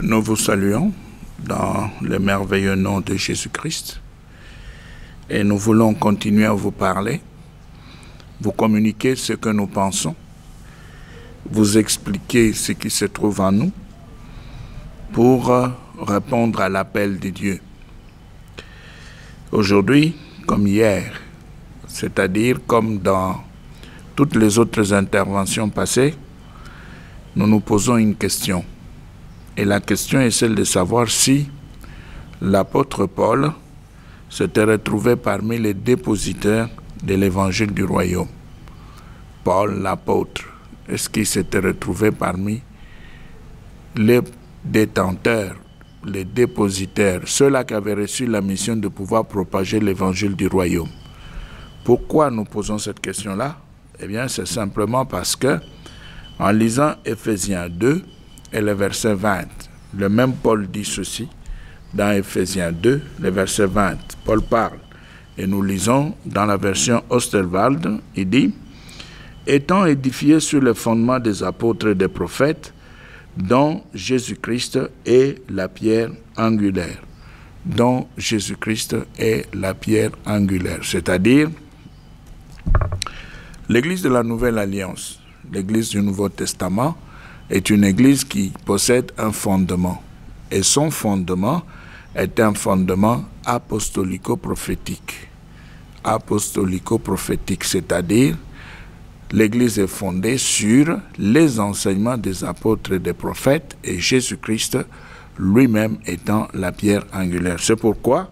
Nous vous saluons dans le merveilleux nom de Jésus-Christ et nous voulons continuer à vous parler, vous communiquer ce que nous pensons, vous expliquer ce qui se trouve en nous pour répondre à l'appel de Dieu. Aujourd'hui, comme hier, c'est-à-dire comme dans toutes les autres interventions passées, nous nous posons une question. Et la question est celle de savoir si l'apôtre Paul s'était retrouvé parmi les dépositaires de l'évangile du royaume. Paul, l'apôtre, est-ce qu'il s'était retrouvé parmi les détenteurs, les dépositaires, ceux-là qui avaient reçu la mission de pouvoir propager l'évangile du royaume? Pourquoi nous posons cette question-là? Eh bien, c'est simplement parce que, en lisant Éphésiens 2, et le verset 20. Le même Paul dit ceci dans Éphésiens 2, le verset 20. Paul parle. Et nous lisons dans la version Osterwald, il dit « Étant édifiés sur le fondement des apôtres et des prophètes, dont Jésus-Christ est la pierre angulaire. » Dont Jésus-Christ est la pierre angulaire. C'est-à-dire l'Église de la Nouvelle Alliance, l'Église du Nouveau Testament, est une église qui possède un fondement. Et son fondement est un fondement apostolico-prophétique. Apostolico-prophétique, c'est-à-dire l'église est fondée sur les enseignements des apôtres et des prophètes et Jésus-Christ lui-même étant la pierre angulaire. C'est pourquoi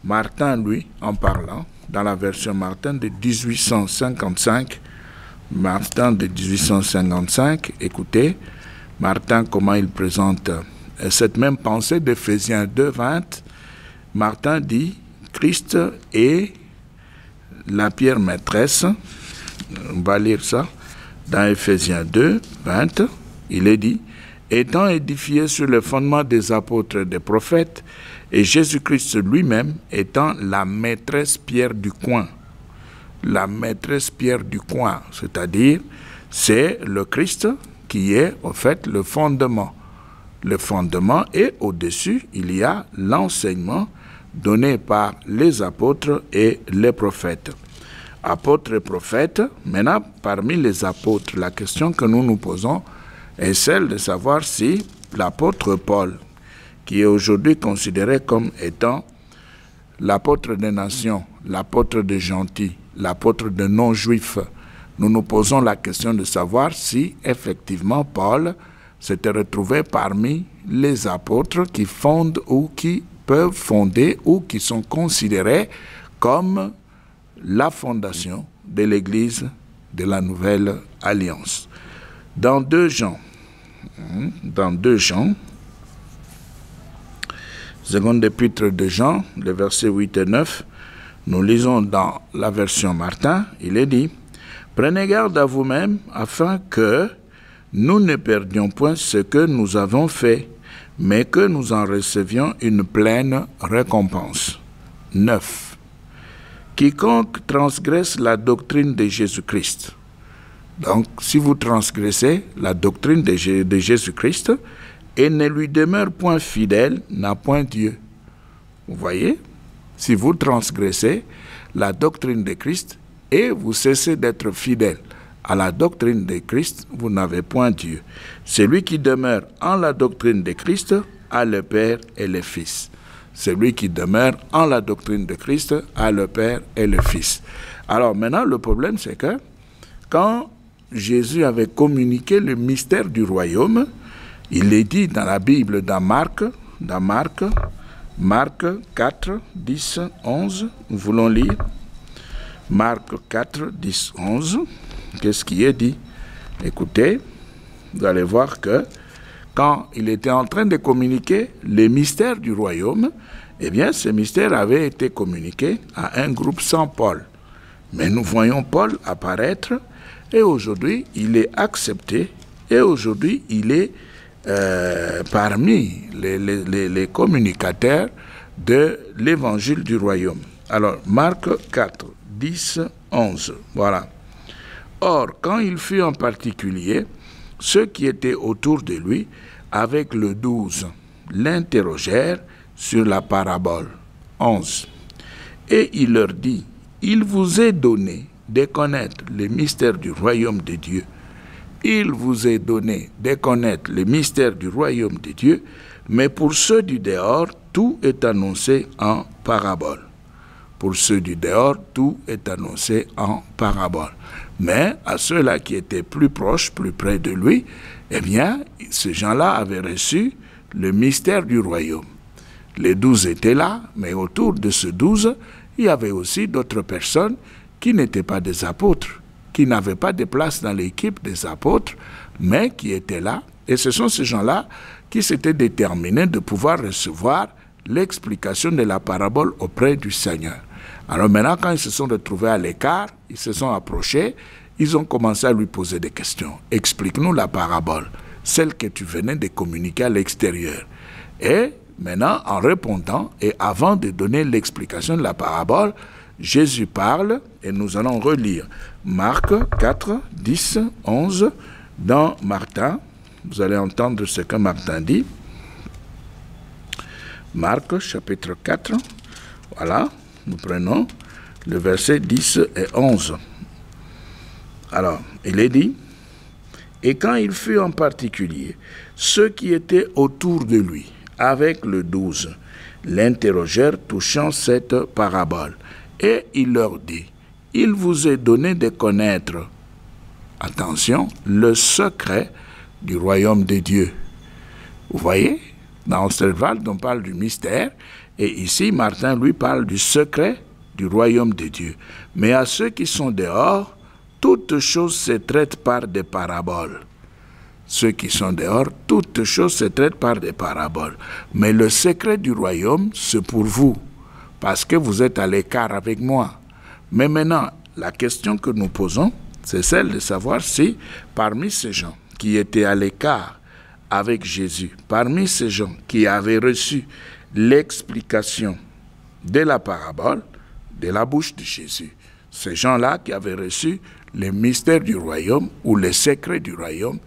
Martin, lui, en parlant, dans la version Martin de 1855, Martin de 1855, écoutez, Martin, comment il présente cette même pensée d'Éphésiens 2, 20. Martin dit, Christ est la pierre maîtresse. On va lire ça dans Éphésiens 2, 20. Il est dit, étant édifié sur le fondement des apôtres et des prophètes, et Jésus-Christ lui-même étant la maîtresse pierre du coin. La maîtresse pierre du coin, c'est-à-dire, c'est le Christ qui est, en fait, le fondement. Le fondement, et au-dessus, il y a l'enseignement donné par les apôtres et les prophètes. Apôtres et prophètes, maintenant, parmi les apôtres, la question que nous nous posons est celle de savoir si l'apôtre Paul, qui est aujourd'hui considéré comme étant l'apôtre des nations, l'apôtre des gentils, l'apôtre des non-juifs, nous nous posons la question de savoir si, effectivement, Paul s'était retrouvé parmi les apôtres qui fondent ou qui peuvent fonder ou qui sont considérés comme la fondation de l'Église de la Nouvelle Alliance. Dans 2 Jean, seconde épître de Jean, les versets 8 et 9, nous lisons dans la version Martin, il est dit « Prenez garde à vous-même afin que nous ne perdions point ce que nous avons fait, mais que nous en recevions une pleine récompense. » 9. Quiconque transgresse la doctrine de Jésus-Christ. Donc, si vous transgressez la doctrine de Jésus-Christ et ne lui demeure point fidèle, n'a point Dieu. Vous voyez? Si vous transgressez la doctrine de Christ et vous cessez d'être fidèle à la doctrine de Christ, vous n'avez point Dieu. Celui qui demeure en la doctrine de Christ a le Père et le Fils. Celui qui demeure en la doctrine de Christ a le Père et le Fils. Alors maintenant, le problème, c'est que quand Jésus avait communiqué le mystère du royaume, il est dit dans la Bible, dans Marc 4, 10, 11, nous voulons lire. Marc 4, 10, 11, qu'est-ce qui est dit? Écoutez, vous allez voir que quand il était en train de communiquer les mystères du royaume, eh bien, ces mystères avaient été communiqués à un groupe sans Paul. Mais nous voyons Paul apparaître, et aujourd'hui, il est accepté, et aujourd'hui, il est parmi les communicateurs de l'évangile du royaume. Alors, Marc 4, 10, 11, voilà. Or, quand il fut en particulier, ceux qui étaient autour de lui, avec le 12, l'interrogèrent sur la parabole. 11. Et il leur dit, il vous est donné de connaître les mystères du royaume de Dieu. Il vous est donné de connaître les mystères du royaume de Dieu, mais pour ceux du dehors, tout est annoncé en parabole. Pour ceux du dehors, tout est annoncé en parabole. Mais à ceux-là qui étaient plus proches, plus près de lui, eh bien, ces gens-là avaient reçu le mystère du royaume. Les 12 étaient là, mais autour de ces 12, il y avait aussi d'autres personnes qui n'étaient pas des apôtres, qui n'avaient pas de place dans l'équipe des apôtres, mais qui étaient là. Et ce sont ces gens-là qui s'étaient déterminés de pouvoir recevoir l'explication de la parabole auprès du Seigneur. Alors maintenant, quand ils se sont retrouvés à l'écart, ils se sont approchés, ils ont commencé à lui poser des questions. Explique-nous la parabole, celle que tu venais de communiquer à l'extérieur. Et maintenant, en répondant et avant de donner l'explication de la parabole, Jésus parle et nous allons relire Marc 4, 10, 11. Dans Martin, vous allez entendre ce que Martin dit. Marc chapitre 4, voilà, nous prenons le verset 10 et 11. Alors, il est dit, et quand il fut en particulier, ceux qui étaient autour de lui, avec le 12, l'interrogèrent touchant cette parabole. Et il leur dit, il vous est donné de connaître, attention, le secret du royaume de Dieu. Vous voyez, dans Osterwald, on parle du mystère, et ici, Martin, lui, parle du secret du royaume de Dieu. Mais à ceux qui sont dehors, toutes choses se traitent par des paraboles. Ceux qui sont dehors, toutes choses se traitent par des paraboles. Mais le secret du royaume, c'est pour vous, parce que vous êtes à l'écart avec moi. Mais maintenant, la question que nous posons, c'est celle de savoir si, parmi ces gens qui étaient à l'écart avec Jésus, parmi ces gens qui avaient reçu l'explication de la parabole, de la bouche de Jésus, ces gens-là qui avaient reçu les mystères du royaume ou les secrets du royaume,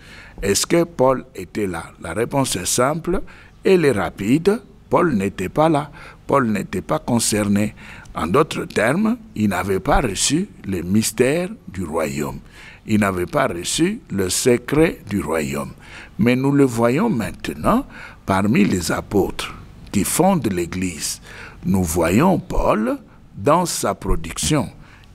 est-ce que Paul était là? La réponse est simple, elle est rapide. Paul n'était pas là. Paul n'était pas concerné. En d'autres termes, il n'avait pas reçu les mystères du royaume. Il n'avait pas reçu le secret du royaume. Mais nous le voyons maintenant parmi les apôtres qui fondent l'Église. Nous voyons Paul dans sa production.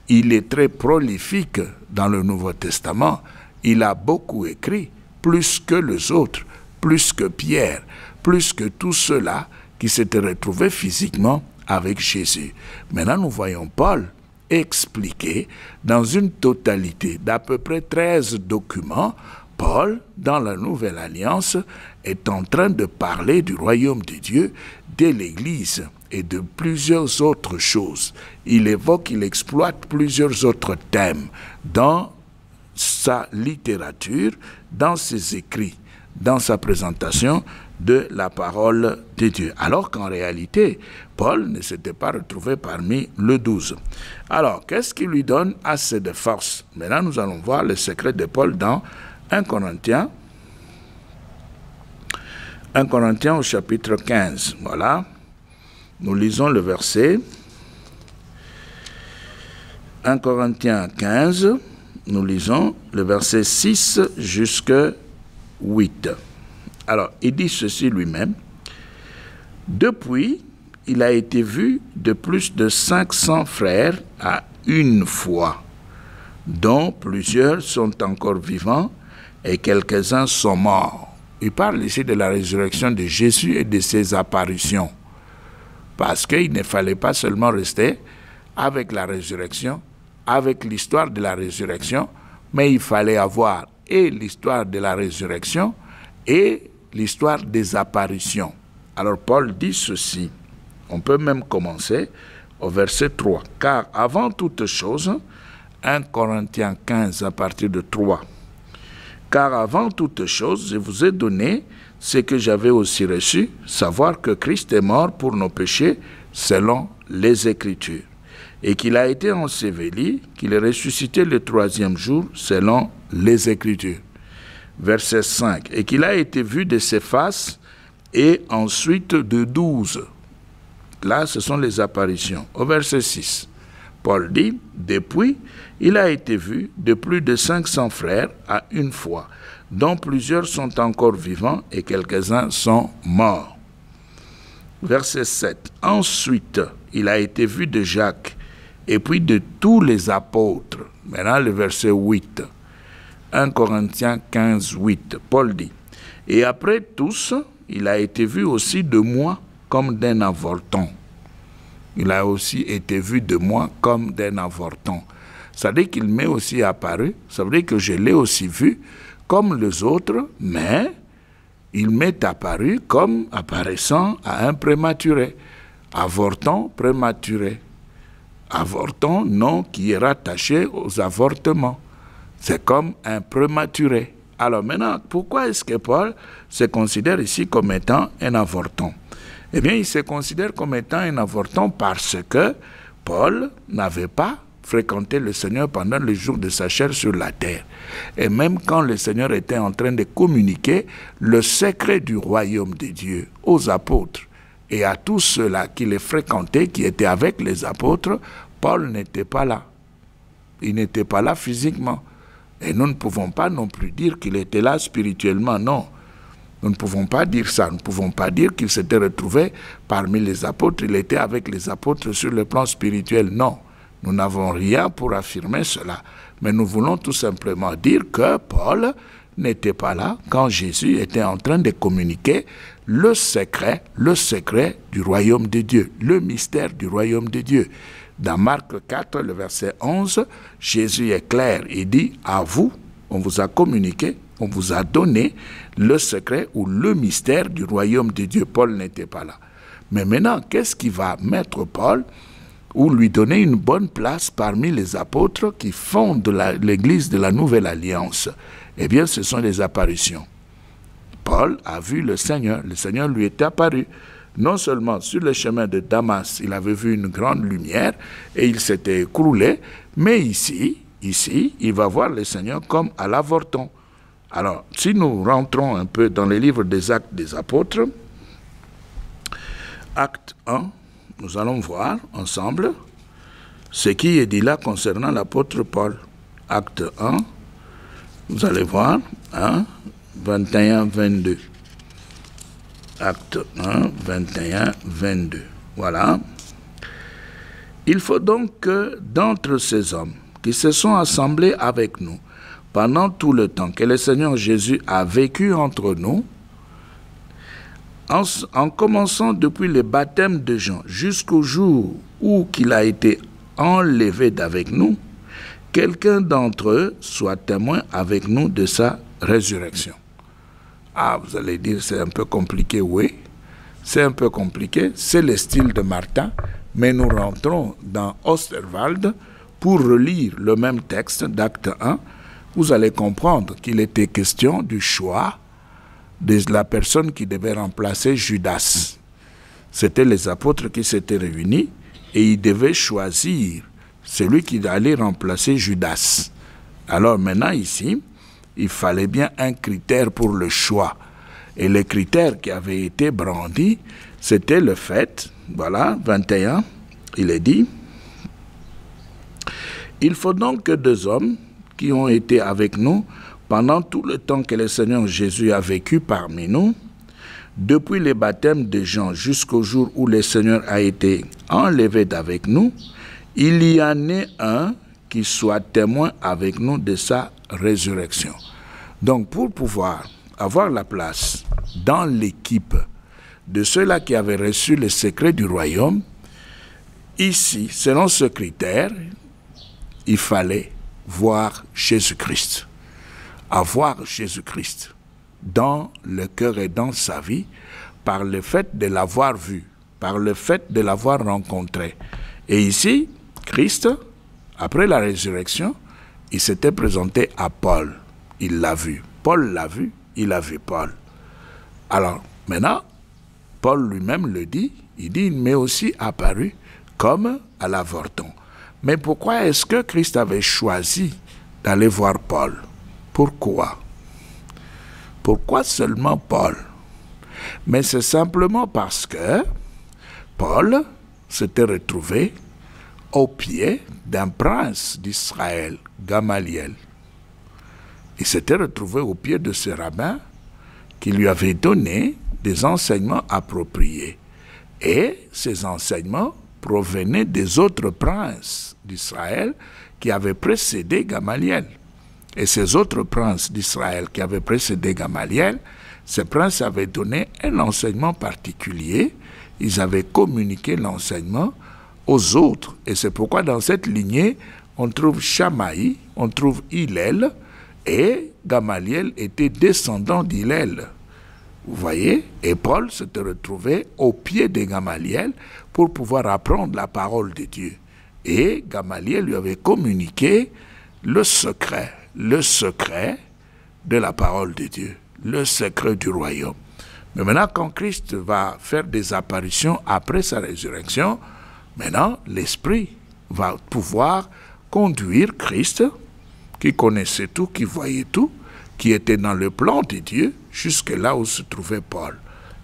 Il est très prolifique dans le Nouveau Testament. Il a beaucoup écrit, plus que les autres, plus que Pierre, plus que tous ceux-là qui s'étaient retrouvés physiquement avec Jésus. Maintenant, nous voyons Paul expliquer dans une totalité d'à peu près 13 documents. Paul, dans la Nouvelle Alliance, est en train de parler du royaume de Dieu, de l'Église et de plusieurs autres choses. Il évoque, il exploite plusieurs autres thèmes dans sa littérature, dans ses écrits, dans sa présentation de la parole de Dieu. Alors qu'en réalité, Paul ne s'était pas retrouvé parmi les 12. Alors, qu'est-ce qui lui donne assez de force? Maintenant, nous allons voir le secret de Paul dans 1 Corinthiens au chapitre 15. Voilà. Nous lisons le verset. 1 Corinthiens 15, nous lisons le verset 6 jusqu'à 8. Alors, il dit ceci lui-même. Depuis, il a été vu de plus de 500 frères à une fois, dont plusieurs sont encore vivants et quelques-uns sont morts. Il parle ici de la résurrection de Jésus et de ses apparitions. Parce qu'il ne fallait pas seulement rester avec la résurrection, avec l'histoire de la résurrection, mais il fallait avoir et l'histoire de la résurrection et l'histoire des apparitions. Alors Paul dit ceci, on peut même commencer au verset 3. Car avant toute chose, 1 Corinthiens 15 à partir de 3, car avant toute chose, je vous ai donné ce que j'avais aussi reçu, savoir que Christ est mort pour nos péchés selon les Écritures, et qu'il a été enseveli, qu'il est ressuscité le 3e jour selon les Écritures. Verset 5, et qu'il a été vu de ses faces et ensuite de 12. Là, ce sont les apparitions. Au verset 6, Paul dit, « Depuis, il a été vu de plus de 500 frères à une fois, dont plusieurs sont encore vivants et quelques-uns sont morts. » Verset 7, « Ensuite, il a été vu de Jacques, et puis de tous les apôtres. » Maintenant, le verset 8, 1 Corinthiens 15, 8, Paul dit, « Et après tous, il a été vu aussi de moi comme d'un avorton. » Il a aussi été vu de moi comme d'un avorton. Ça veut dire qu'il m'est aussi apparu, ça veut dire que je l'ai aussi vu comme les autres, mais il m'est apparu comme apparaissant à un prématuré. Avorton, prématuré. Avorton, nom qui est rattaché aux avortements. C'est comme un prématuré. Alors maintenant, pourquoi est-ce que Paul se considère ici comme étant un avorton? Eh bien, il se considère comme étant un avorton parce que Paul n'avait pas fréquenté le Seigneur pendant les jours de sa chair sur la terre. Et même quand le Seigneur était en train de communiquer le secret du royaume de Dieu aux apôtres et à tous ceux-là qui les fréquentaient, qui étaient avec les apôtres, Paul n'était pas là. Il n'était pas là physiquement. Et nous ne pouvons pas non plus dire qu'il était là spirituellement, non. Nous ne pouvons pas dire ça. Nous ne pouvons pas dire qu'il s'était retrouvé parmi les apôtres. Il était avec les apôtres sur le plan spirituel, non. Nous n'avons rien pour affirmer cela. Mais nous voulons tout simplement dire que Paul n'était pas là quand Jésus était en train de communiquer le secret du royaume de Dieu, le mystère du royaume de Dieu. Dans Marc 4, le verset 11, Jésus est clair, il dit, « À vous, on vous a communiqué, on vous a donné le secret ou le mystère du royaume de Dieu. » Paul n'était pas là. Mais maintenant, qu'est-ce qui va mettre Paul ou lui donner une bonne place parmi les apôtres qui fondent l'Église de la Nouvelle Alliance? Eh bien, ce sont les apparitions. Paul a vu le Seigneur lui est apparu. Non seulement sur le chemin de Damas, il avait vu une grande lumière et il s'était écroulé, mais ici, il va voir le Seigneur comme à l'avorton. Alors, si nous rentrons un peu dans les livres des Actes des Apôtres, Acte 1, nous allons voir ensemble ce qui est dit là concernant l'apôtre Paul. Acte 1, vous allez voir, 21-22. Acte 1, 21-22. Voilà. Il faut donc que d'entre ces hommes qui se sont assemblés avec nous pendant tout le temps que le Seigneur Jésus a vécu entre nous, en commençant depuis le baptême de Jean jusqu'au jour où il a été enlevé d'avec nous, quelqu'un d'entre eux soit témoin avec nous de sa résurrection. Ah, vous allez dire, c'est un peu compliqué, oui. C'est un peu compliqué, c'est le style de Martin, mais nous rentrons dans Osterwald pour relire le même texte d'Acte 1. Vous allez comprendre qu'il était question du choix de la personne qui devait remplacer Judas. C'était les apôtres qui s'étaient réunis et ils devaient choisir celui qui allait remplacer Judas. Alors maintenant ici, il fallait bien un critère pour le choix. Et le critère qui avait été brandi, c'était le fait, voilà, 21, il est dit, « Il faut donc que deux hommes qui ont été avec nous pendant tout le temps que le Seigneur Jésus a vécu parmi nous, depuis le baptême de Jean jusqu'au jour où le Seigneur a été enlevé d'avec nous, il y en ait un qui soit témoin avec nous de sa résurrection. » Donc, pour pouvoir avoir la place dans l'équipe de ceux-là qui avaient reçu le secret du royaume, ici, selon ce critère, il fallait voir Jésus-Christ. Avoir Jésus-Christ dans le cœur et dans sa vie, par le fait de l'avoir vu, par le fait de l'avoir rencontré. Et ici, Christ, après la résurrection, il s'était présenté à Paul. Il l'a vu. Paul l'a vu, il a vu Paul. Alors, maintenant, Paul lui-même le dit, il dit, il m'est aussi apparu comme à l'avorton. Mais pourquoi est-ce que Christ avait choisi d'aller voir Paul? Pourquoi? Pourquoi seulement Paul? Mais c'est simplement parce que Paul s'était retrouvé au pied d'un prince d'Israël, Gamaliel. Il s'était retrouvé au pied de ce rabbin qui lui avait donné des enseignements appropriés. Et ces enseignements provenaient des autres princes d'Israël qui avaient précédé Gamaliel. Et ces autres princes d'Israël qui avaient précédé Gamaliel, ces princes avaient donné un enseignement particulier. Ils avaient communiqué l'enseignement aux autres. Et c'est pourquoi dans cette lignée, on trouve Shamaï, on trouve Hillel, et Gamaliel était descendant d'Hillel. Vous voyez? Et Paul s'était retrouvé au pied de Gamaliel pour pouvoir apprendre la parole de Dieu. Et Gamaliel lui avait communiqué le secret de la parole de Dieu, le secret du royaume. Mais maintenant, quand Christ va faire des apparitions après sa résurrection, maintenant, l'Esprit va pouvoir conduire Christ, qui connaissait tout, qui voyait tout, qui était dans le plan de Dieu, jusque là où se trouvait Paul.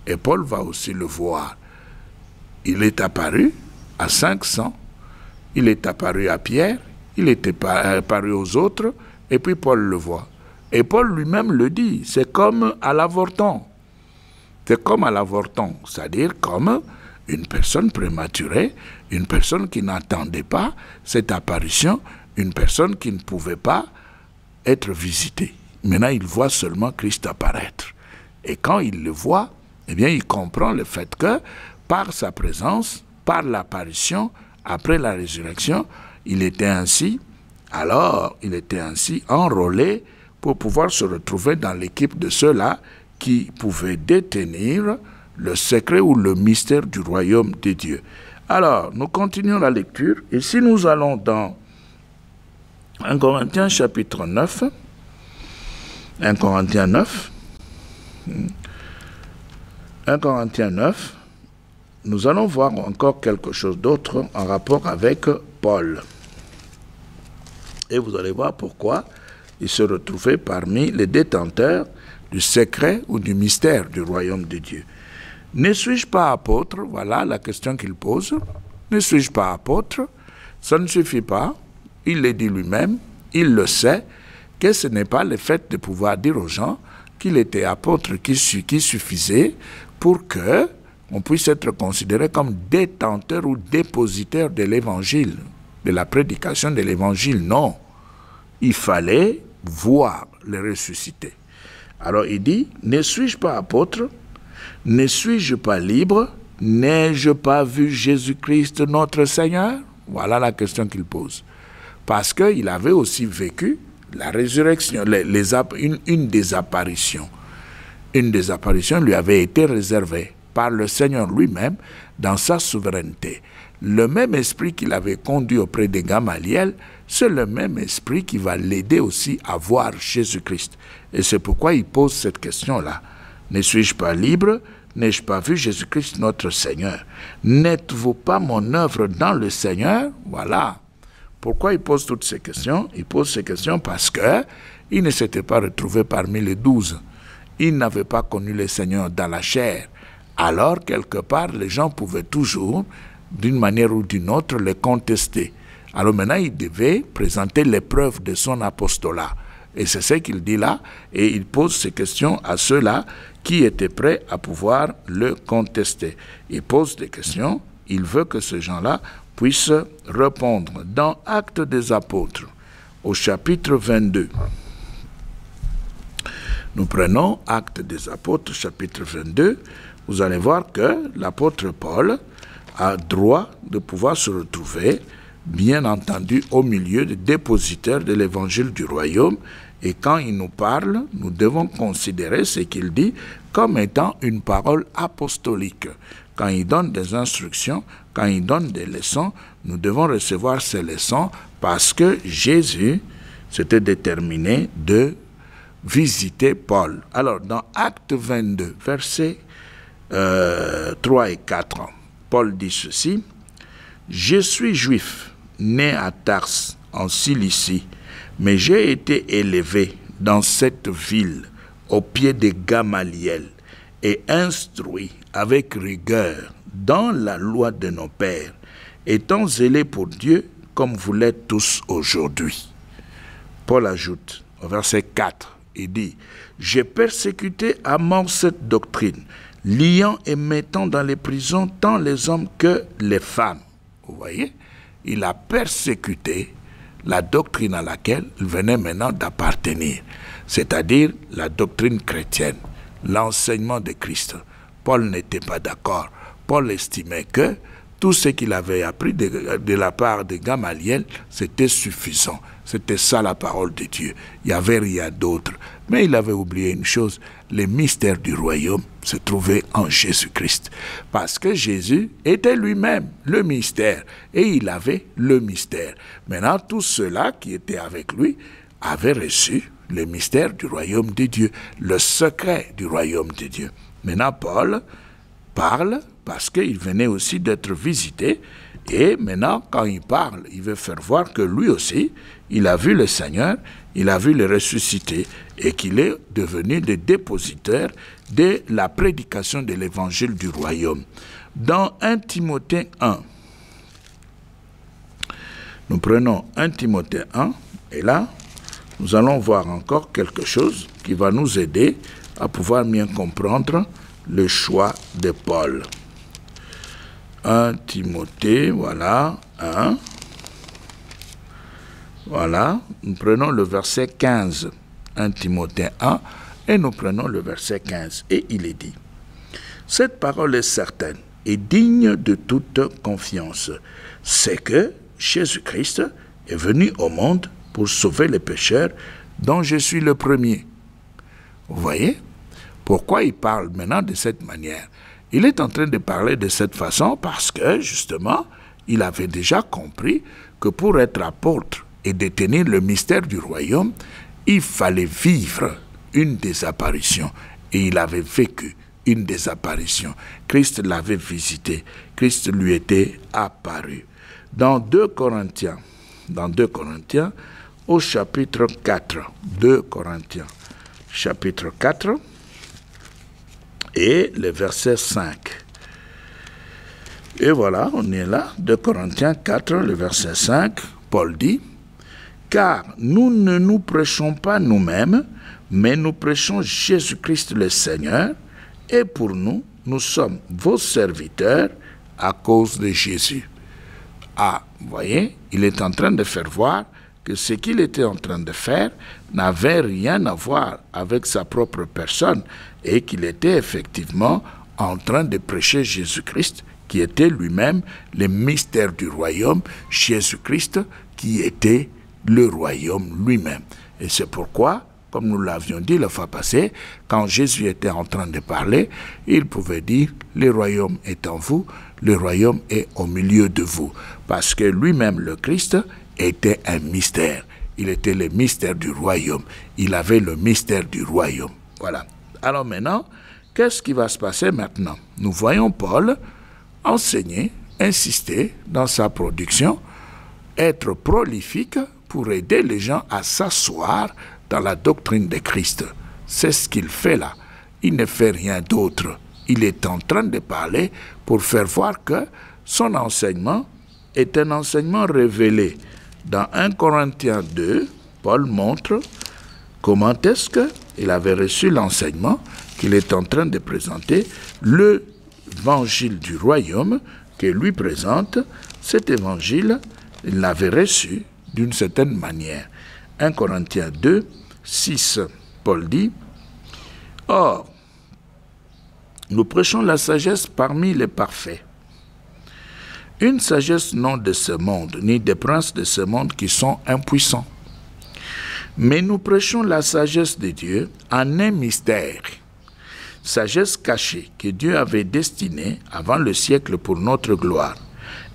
Et Paul va aussi le voir. Il est apparu à 500, il est apparu à Pierre, il est apparu aux autres, et puis Paul le voit. Et Paul lui-même le dit, c'est comme à l'avorton. C'est comme à l'avorton, c'est-à-dire comme une personne prématurée, une personne qui n'attendait pas cette apparition, une personne qui ne pouvait pas être visitée. Maintenant, il voit seulement Christ apparaître. Et quand il le voit, eh bien, il comprend le fait que, par sa présence, par l'apparition, après la résurrection, il était ainsi enrôlé pour pouvoir se retrouver dans l'équipe de ceux-là qui pouvaient détenir le secret ou le mystère du royaume de Dieu. Alors, nous continuons la lecture. Et si nous allons dans 1 Corinthiens chapitre 9, 1 Corinthiens 9, nous allons voir encore quelque chose d'autre en rapport avec Paul. Et vous allez voir pourquoi il se retrouvait parmi les détenteurs du secret ou du mystère du royaume de Dieu. Ne suis-je pas apôtre? Voilà la question qu'il pose. Ne suis-je pas apôtre? Ça ne suffit pas. Il le dit lui-même, il le sait, que ce n'est pas le fait de pouvoir dire aux gens qu'il était apôtre qui suffisait pour que on puisse être considéré comme détenteur ou dépositaire de l'évangile, de la prédication de l'évangile. Non, il fallait voir le ressuscité. Alors il dit, ne suis-je pas apôtre? Ne suis-je pas libre? N'ai-je pas vu Jésus-Christ notre Seigneur? Voilà la question qu'il pose. Parce qu'il avait aussi vécu la résurrection, une des apparitions. Une des apparitions lui avait été réservée par le Seigneur lui-même dans sa souveraineté. Le même esprit qui l'avait conduit auprès de Gamaliel, c'est le même esprit qui va l'aider aussi à voir Jésus-Christ. Et c'est pourquoi il pose cette question-là. Ne suis-je pas libre? N'ai-je pas vu Jésus-Christ notre Seigneur? N'êtes-vous pas mon œuvre dans le Seigneur? Voilà. Pourquoi il pose toutes ces questions? Il pose ces questions parce qu'il ne s'était pas retrouvé parmi les 12. Il n'avait pas connu le Seigneur dans la chair. Alors, quelque part, les gens pouvaient toujours, d'une manière ou d'une autre, le contester. Alors maintenant, il devait présenter les preuves de son apostolat. Et c'est ce qu'il dit là, et il pose ces questions à ceux-là qui étaient prêts à pouvoir le contester. Il pose des questions, il veut que ces gens-là puissent répondre. Dans Actes des Apôtres, au chapitre 22, nous prenons Actes des Apôtres, chapitre 22, vous allez voir que l'apôtre Paul a droit de pouvoir se retrouver, bien entendu, au milieu des dépositaires de l'évangile du royaume. Et quand il nous parle, nous devons considérer ce qu'il dit comme étant une parole apostolique. Quand il donne des instructions, quand il donne des leçons, nous devons recevoir ces leçons parce que Jésus s'était déterminé de visiter Paul. Alors, dans Acte 22, versets 3 et 4, Paul dit ceci: « Je suis juif, né à Tarse, en Cilicie, mais j'ai été élevé dans cette ville, au pied de Gamaliel, et instruit avec rigueur dans la loi de nos pères, étant zélés pour Dieu comme vous l'êtes tous aujourd'hui. Paul ajoute au verset 4, il dit « J'ai persécuté à mort cette doctrine, liant et mettant dans les prisons tant les hommes que les femmes. » Vous voyez, il a persécuté la doctrine à laquelle il venait maintenant d'appartenir, c'est-à-dire la doctrine chrétienne, l'enseignement de Christ. Paul n'était pas d'accord. Paul estimait que tout ce qu'il avait appris de la part de Gamaliel, c'était suffisant. C'était ça la parole de Dieu. Il n'y avait rien d'autre. Mais il avait oublié une chose, les mystères du royaume se trouvaient en Jésus-Christ. Parce que Jésus était lui-même le mystère. Et il avait le mystère. Maintenant, tous ceux-là qui étaient avec lui avaient reçu le mystère du royaume de Dieu, le secret du royaume de Dieu. Maintenant, Paul parle parce qu'il venait aussi d'être visité. Et maintenant, quand il parle, il veut faire voir que lui aussi, il a vu le Seigneur, il a vu le ressuscité et qu'il est devenu le dépositaire de la prédication de l'évangile du royaume. Dans 1 Timothée 1, nous prenons 1 Timothée 1 et là, nous allons voir encore quelque chose qui va nous aider à pouvoir mieux comprendre le choix de Paul. 1 Timothée, voilà, 1. Voilà, nous prenons le verset 15, 1 Timothée 1, et nous prenons le verset 15. Et il est dit, « Cette parole est certaine et digne de toute confiance. C'est que Jésus-Christ est venu au monde pour sauver les pécheurs, dont je suis le premier. » Vous voyez? Pourquoi il parle maintenant de cette manière? Il est en train de parler de cette façon parce que, justement, il avait déjà compris que pour être apôtre et détenir le mystère du royaume, il fallait vivre une des apparitions. Et il avait vécu une des apparitions. Christ l'avait visité. Christ lui était apparu. Dans 2 Corinthiens, au chapitre 4, 2 Corinthiens, chapitre 4, et le verset 5. Et voilà, on est là, 2 Corinthiens 4, le verset 5, Paul dit, « Car nous ne nous prêchons pas nous-mêmes, mais nous prêchons Jésus-Christ le Seigneur, et pour nous, nous sommes vos serviteurs à cause de Jésus. » Ah, vous voyez, il est en train de faire voir que ce qu'il était en train de faire n'avait rien à voir avec sa propre personne et qu'il était effectivement en train de prêcher Jésus-Christ, qui était lui-même le mystère du royaume, Jésus-Christ qui était le royaume lui-même. Et c'est pourquoi, comme nous l'avions dit la fois passée, quand Jésus était en train de parler, il pouvait dire « Le royaume est en vous, le royaume est au milieu de vous ». Parce que lui-même, le Christ, était un mystère. Il était le mystère du royaume. Il avait le mystère du royaume. Voilà. Alors maintenant, qu'est-ce qui va se passer maintenant? Nous voyons Paul enseigner, insister dans sa production, être prolifique pour aider les gens à s'asseoir dans la doctrine de Christ. C'est ce qu'il fait là. Il ne fait rien d'autre. Il est en train de parler pour faire voir que son enseignement est un enseignement révélé. Dans 1 Corinthiens 2, Paul montre comment est-ce qu'il avait reçu l'enseignement qu'il est en train de présenter, l'évangile du royaume que lui présente. Cet évangile, il l'avait reçu d'une certaine manière. 1 Corinthiens 2, 6, Paul dit, « Or, nous prêchons la sagesse parmi les parfaits. Une sagesse non de ce monde, ni des princes de ce monde qui sont impuissants. Mais nous prêchons la sagesse de Dieu en un mystère, sagesse cachée que Dieu avait destinée avant le siècle pour notre gloire,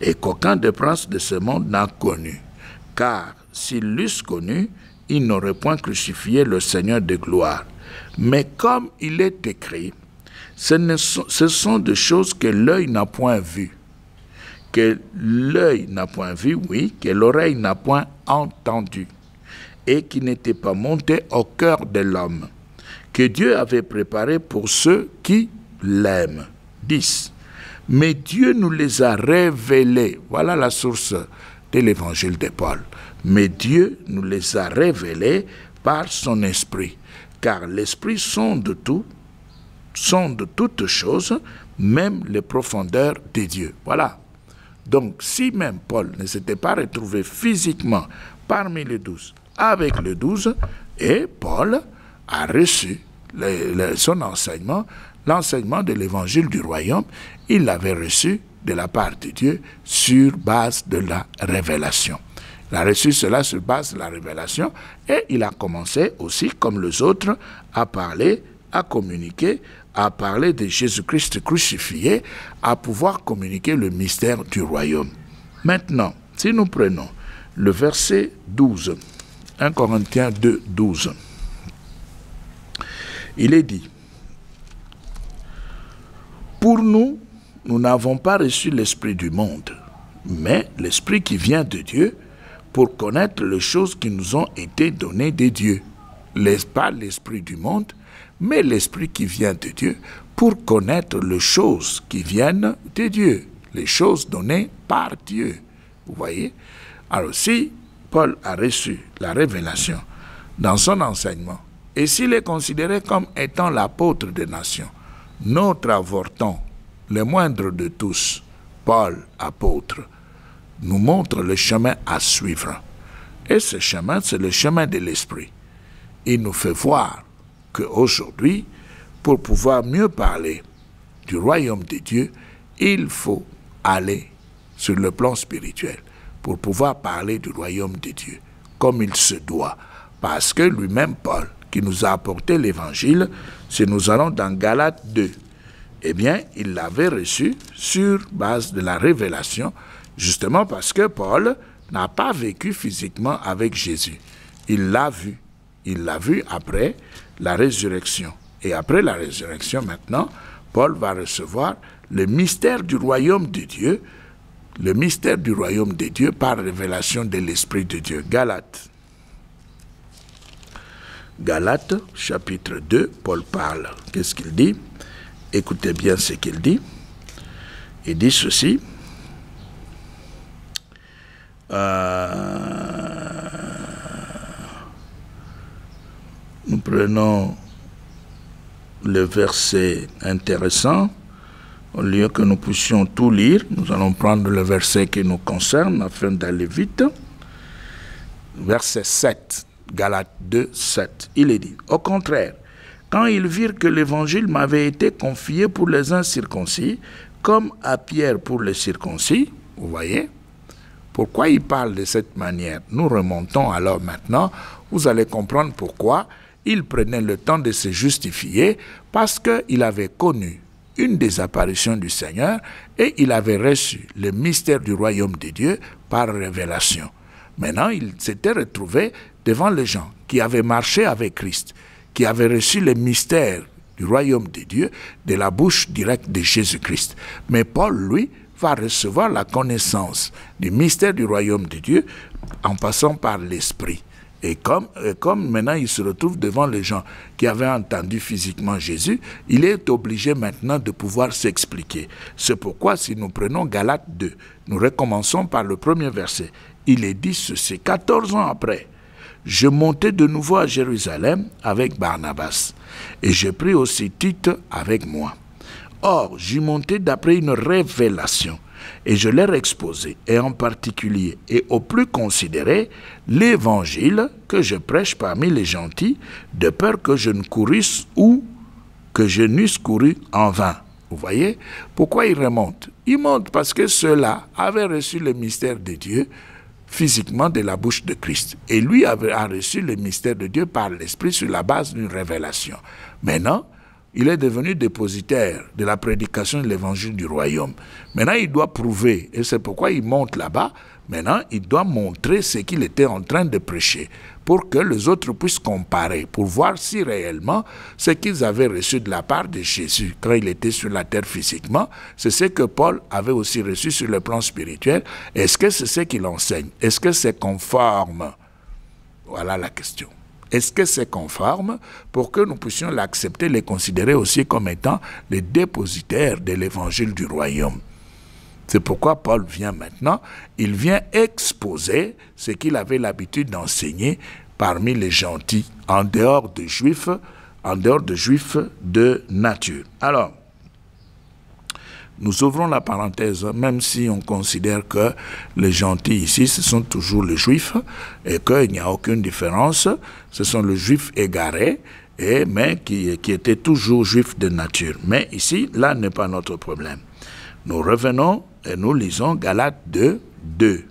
et qu'aucun des princes de ce monde n'a connu. Car s'ils l'eussent connu, ils n'auraient point crucifié le Seigneur de gloire. Mais comme il est écrit, ce sont des choses que l'œil n'a point vues, que l'œil n'a point vu, oui, que l'oreille n'a point entendu, et qui n'était pas monté au cœur de l'homme, que Dieu avait préparés pour ceux qui l'aiment. 10. Mais Dieu nous les a révélés. Voilà la source de l'évangile de Paul. Mais Dieu nous les a révélés par son esprit. Car l'esprit sonde tout, sonde toutes choses, même les profondeurs de Dieu. Voilà. Donc, si même Paul ne s'était pas retrouvé physiquement parmi les 12, avec les 12, et Paul a reçu son enseignement, l'enseignement de l'évangile du royaume, il l'avait reçu de la part de Dieu sur base de la révélation. Il a reçu cela sur base de la révélation et il a commencé aussi, comme les autres, à parler, à communiquer, à parler de Jésus-Christ crucifié, à pouvoir communiquer le mystère du royaume. Maintenant, si nous prenons le verset 12, 1 Corinthiens 2, 12, il est dit, « Pour nous, nous n'avons pas reçu l'esprit du monde, mais l'esprit qui vient de Dieu, pour connaître les choses qui nous ont été données de Dieu. » Pas l'esprit du monde, mais l'esprit qui vient de Dieu, pour connaître les choses qui viennent de Dieu, les choses données par Dieu. Vous voyez? Alors si Paul a reçu la révélation dans son enseignement, et s'il est considéré comme étant l'apôtre des nations, notre avorton, le moindre de tous, Paul, apôtre, nous montre le chemin à suivre. Et ce chemin, c'est le chemin de l'esprit. Il nous fait voir qu'aujourd'hui, pour pouvoir mieux parler du royaume de Dieu, il faut aller sur le plan spirituel pour pouvoir parler du royaume de Dieu comme il se doit. Parce que lui-même, Paul, qui nous a apporté l'évangile, si nous allons dans Galates 2, eh bien, il l'avait reçu sur base de la révélation, justement parce que Paul n'a pas vécu physiquement avec Jésus. Il l'a vu. Il l'a vu après la résurrection. Et après la résurrection, maintenant, Paul va recevoir le mystère du royaume de Dieu, le mystère du royaume de Dieu par révélation de l'Esprit de Dieu. Galates. Galates, chapitre 2, Paul parle. Qu'est-ce qu'il dit? Écoutez bien ce qu'il dit. Il dit ceci. Nous prenons le verset intéressant. Au lieu que nous puissions tout lire, nous allons prendre le verset qui nous concerne afin d'aller vite. Verset 7, Galates 2, 7. Il est dit, au contraire, quand ils virent que l'évangile m'avait été confié pour les incirconcis, comme à Pierre pour les circoncis, vous voyez, pourquoi il parle de cette manière? Nous remontons alors maintenant, vous allez comprendre pourquoi il prenait le temps de se justifier, parce qu'il avait connu une des apparitions du Seigneur et il avait reçu le mystère du royaume de Dieu par révélation. Maintenant, il s'était retrouvé devant les gens qui avaient marché avec Christ, qui avaient reçu le mystère du royaume de Dieu de la bouche directe de Jésus-Christ. Mais Paul, lui, va recevoir la connaissance du mystère du royaume de Dieu en passant par l'Esprit. Et comme maintenant il se retrouve devant les gens qui avaient entendu physiquement Jésus, il est obligé maintenant de pouvoir s'expliquer. C'est pourquoi si nous prenons Galates 2, nous recommençons par le premier verset. Il est dit ceci, 14 ans après, je montai de nouveau à Jérusalem avec Barnabas, et j'ai pris aussi Tite avec moi. Or, j'y montai d'après une révélation, et je leur exposai, et en particulier, et au plus considéré, l'évangile que je prêche parmi les gentils, de peur que je ne courisse ou que je n'eusse couru en vain. Vous voyez? Pourquoi il remonte? Il monte parce que ceux-là avaient reçu le mystère de Dieu physiquement de la bouche de Christ. Et lui a reçu le mystère de Dieu par l'Esprit sur la base d'une révélation. Maintenant, il est devenu dépositaire de la prédication de l'évangile du royaume. Maintenant, il doit prouver, et c'est pourquoi il monte là-bas. Maintenant, il doit montrer ce qu'il était en train de prêcher pour que les autres puissent comparer, pour voir si réellement ce qu'ils avaient reçu de la part de Jésus quand il était sur la terre physiquement, c'est ce que Paul avait aussi reçu sur le plan spirituel. Est-ce que c'est ce qu'il enseigne? Est-ce que c'est conforme? Voilà la question. Est-ce que c'est conforme pour que nous puissions l'accepter, les considérer aussi comme étant les dépositaires de l'évangile du royaume? C'est pourquoi Paul vient maintenant, il vient exposer ce qu'il avait l'habitude d'enseigner parmi les gentils, en dehors de juifs de nature. Alors, nous ouvrons la parenthèse, même si on considère que les gentils ici, ce sont toujours les juifs, et qu'il n'y a aucune différence, ce sont les juifs égarés, mais qui étaient toujours juifs de nature. Mais ici, là n'est pas notre problème. Nous revenons et nous lisons Galates 2, 2.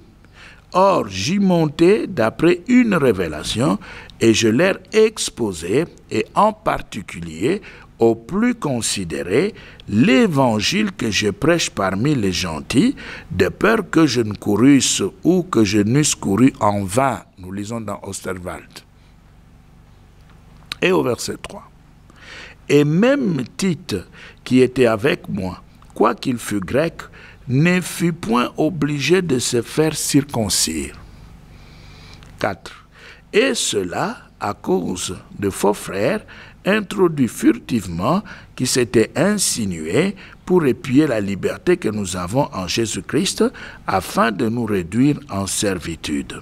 Or, j'y montais d'après une révélation, et je l'ai exposé, et en particulier au plus considéré, l'évangile que je prêche parmi les gentils, de peur que je ne courusse ou que je n'eusse couru en vain. Nous lisons dans Osterwald. Et au verset 3. Et même Tite, qui était avec moi, quoiqu'il fût grec, ne fut point obligé de se faire circoncire. 4. Et cela à cause de faux frères introduits furtivement qui s'étaient insinués pour épier la liberté que nous avons en Jésus-Christ afin de nous réduire en servitude.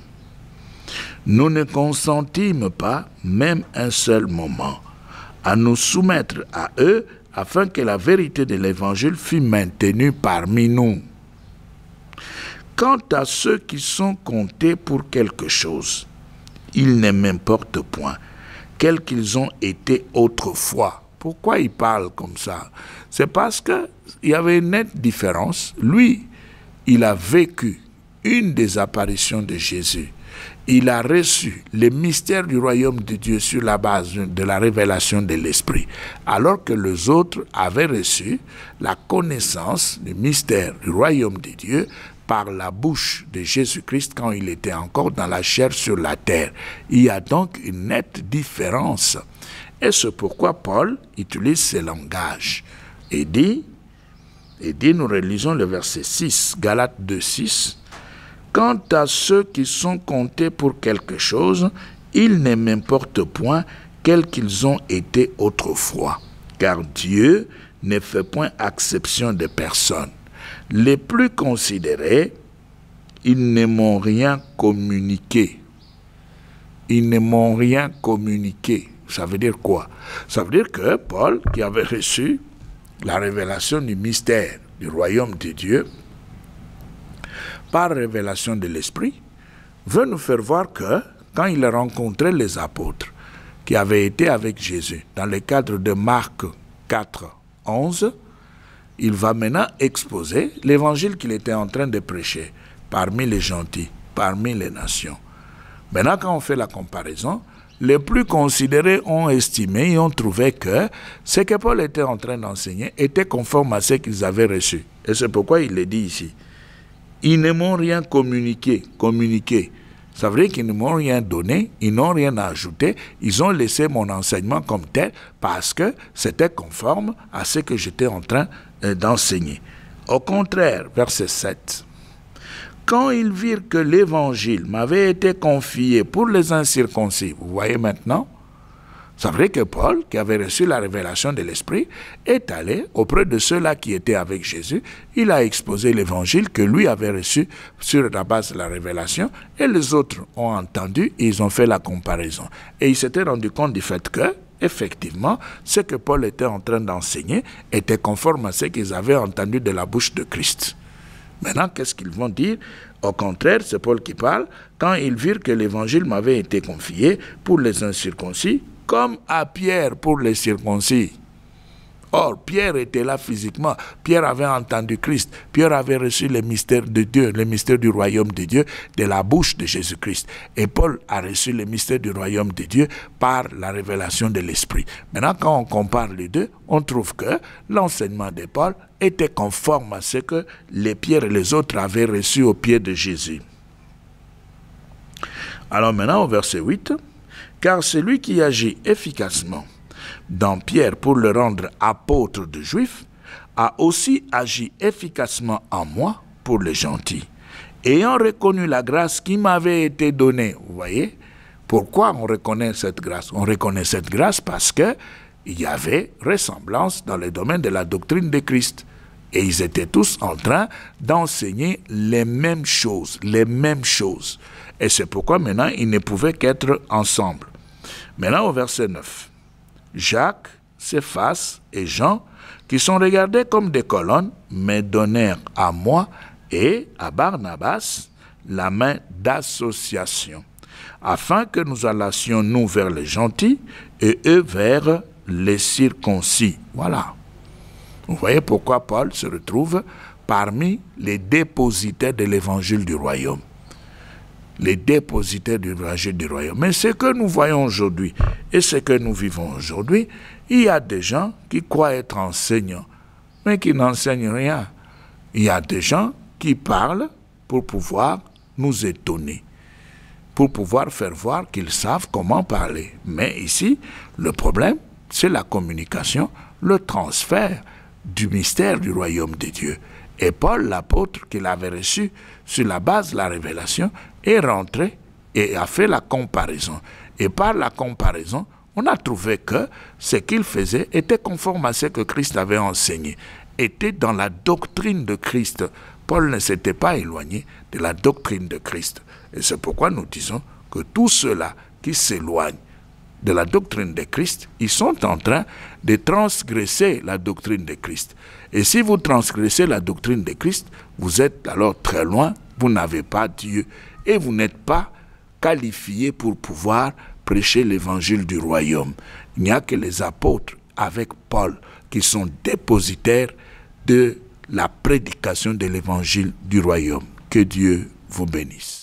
Nous ne consentîmes pas, même un seul moment, à nous soumettre à eux afin que la vérité de l'Évangile fût maintenue parmi nous. Quant à ceux qui sont comptés pour quelque chose, il ne m'importe point, quels qu'ils ont été autrefois. Pourquoi il parle comme ça? C'est parce qu'il y avait une nette différence. Lui, il a vécu une des apparitions de Jésus. Il a reçu le mystère du royaume de Dieu sur la base de la révélation de l'Esprit, alors que les autres avaient reçu la connaissance du mystère du royaume de Dieu par la bouche de Jésus-Christ quand il était encore dans la chair sur la terre. Il y a donc une nette différence. Et c'est pourquoi Paul utilise ce langage. Et dit, nous relisons le verset 6, Galates 2, 6, « Quant à ceux qui sont comptés pour quelque chose, il ne m'importe point quels qu'ils ont été autrefois, car Dieu ne fait point exception de personne. Les plus considérés, ils ne m'ont rien communiqué. Ils ne m'ont rien communiqué. » Ça veut dire quoi? Ça veut dire que Paul, qui avait reçu la révélation du mystère du royaume de Dieu, par révélation de l'Esprit, veut nous faire voir que quand il a rencontré les apôtres qui avaient été avec Jésus, dans le cadre de Marc 4, 11, il va maintenant exposer l'évangile qu'il était en train de prêcher parmi les gentils, parmi les nations. Maintenant, quand on fait la comparaison, les plus considérés ont estimé et ont trouvé que ce que Paul était en train d'enseigner était conforme à ce qu'ils avaient reçu. Et c'est pourquoi il le dit ici. Ils ne m'ont rien communiqué. Ça veut dire qu'ils ne m'ont rien donné, ils n'ont rien ajouté, ils ont laissé mon enseignement comme tel parce que c'était conforme à ce que j'étais en train d'enseigner. Au contraire, verset 7, « Quand ils virent que l'évangile m'avait été confié pour les incirconcis, vous voyez maintenant, ça veut dire que Paul, qui avait reçu la révélation de l'Esprit, est allé auprès de ceux-là qui étaient avec Jésus. Il a exposé l'évangile que lui avait reçu sur la base de la révélation et les autres ont entendu et ils ont fait la comparaison. Et ils s'étaient rendus compte du fait que, effectivement, ce que Paul était en train d'enseigner était conforme à ce qu'ils avaient entendu de la bouche de Christ. Maintenant, qu'est-ce qu'ils vont dire? Au contraire, c'est Paul qui parle. Quand ils virent que l'évangile m'avait été confié pour les incirconcis, comme à Pierre pour les circoncis. Or, Pierre était là physiquement. Pierre avait entendu Christ. Pierre avait reçu le mystère de Dieu, le mystère du royaume de Dieu, de la bouche de Jésus-Christ. Et Paul a reçu le mystère du royaume de Dieu par la révélation de l'Esprit. Maintenant, quand on compare les deux, on trouve que l'enseignement de Paul était conforme à ce que les Pierre et les autres avaient reçu au pied de Jésus. Alors maintenant, au verset 8, « Car celui qui agit efficacement dans Pierre pour le rendre apôtre de Juifs, a aussi agi efficacement en moi pour les gentils, ayant reconnu la grâce qui m'avait été donnée, vous voyez, Pourquoi on reconnaît cette grâce? On reconnaît cette grâce parce qu'il y avait ressemblance dans le domaine de la doctrine de Christ. Et ils étaient tous en train d'enseigner les mêmes choses, Et c'est pourquoi maintenant, ils ne pouvaient qu'être ensemble. Maintenant, au verset 9. Jacques, Céphas et Jean, qui sont regardés comme des colonnes, me donnèrent à moi et à Barnabas la main d'association, afin que nous allassions nous vers les gentils et eux vers les circoncis. Voilà. Vous voyez pourquoi Paul se retrouve parmi les dépositaires de l'évangile du royaume. Les dépositaires de l'évangile du royaume. Mais ce que nous voyons aujourd'hui et ce que nous vivons aujourd'hui, il y a des gens qui croient être enseignants, mais qui n'enseignent rien. Il y a des gens qui parlent pour pouvoir nous étonner, pour pouvoir faire voir qu'ils savent comment parler. Mais ici, le problème, c'est la communication, le transfert du mystère du royaume de Dieu. Et Paul, l'apôtre qu'il avait reçu sur la base de la révélation, est rentré et a fait la comparaison. Et par la comparaison, on a trouvé que ce qu'il faisait était conforme à ce que Christ avait enseigné, était dans la doctrine de Christ. Paul ne s'était pas éloigné de la doctrine de Christ. Et c'est pourquoi nous disons que tous ceux-là qui s'éloignent de la doctrine de Christ, ils sont en train de transgresser la doctrine de Christ. Et si vous transgressez la doctrine de Christ, vous êtes alors très loin, vous n'avez pas Dieu et vous n'êtes pas qualifié pour pouvoir prêcher l'évangile du royaume. Il n'y a que les apôtres avec Paul qui sont dépositaires de la prédication de l'évangile du royaume. Que Dieu vous bénisse.